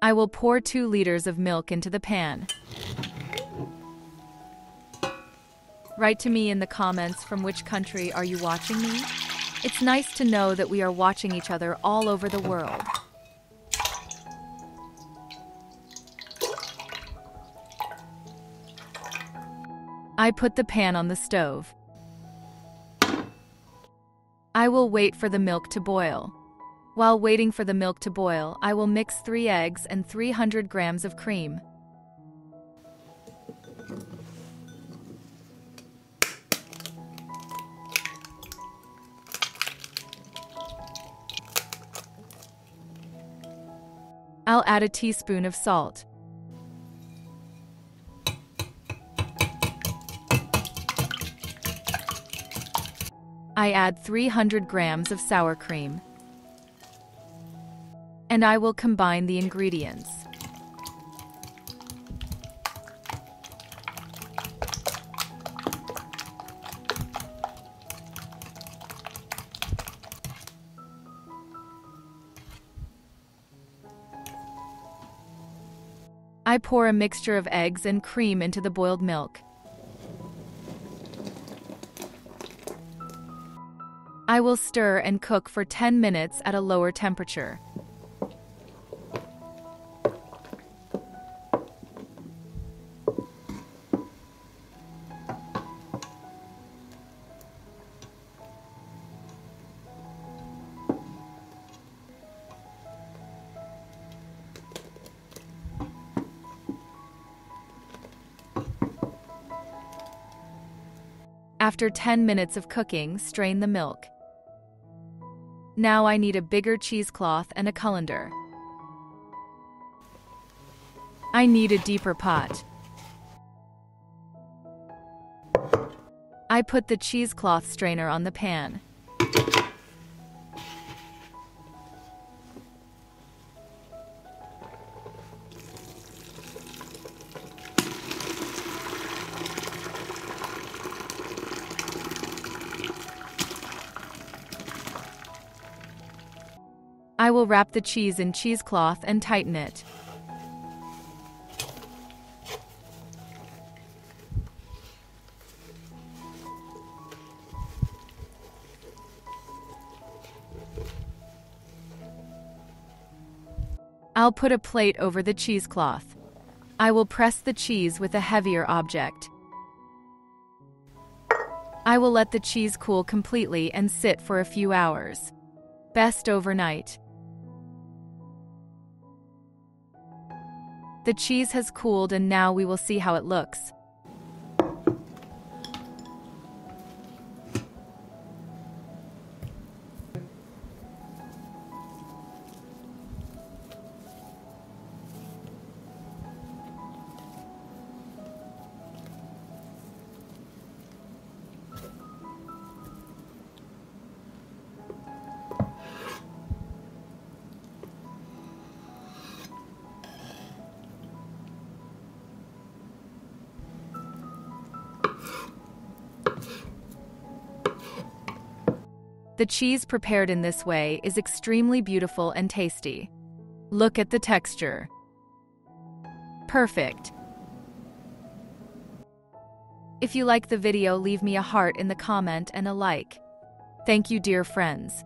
I will pour 2 liters of milk into the pan. Write to me in the comments from which country are you watching me? It's nice to know that we are watching each other all over the world. I put the pan on the stove. I will wait for the milk to boil. While waiting for the milk to boil, I will mix 3 eggs and 300 grams of cream. I'll add a teaspoon of salt. I add 300 grams of sour cream. And I will combine the ingredients. I pour a mixture of eggs and cream into the boiled milk. I will stir and cook for 10 minutes at a lower temperature. After 10 minutes of cooking, strain the milk. Now I need a bigger cheesecloth and a colander. I need a deeper pot. I put the cheesecloth strainer on the pan. I will wrap the cheese in cheesecloth and tighten it. I'll put a plate over the cheesecloth. I will press the cheese with a heavier object. I will let the cheese cool completely and sit for a few hours. Best overnight. The cheese has cooled and now we will see how it looks. The cheese prepared in this way is extremely beautiful and tasty. Look at the texture. Perfect. If you like the video, leave me a heart in the comment and a like. Thank you, dear friends.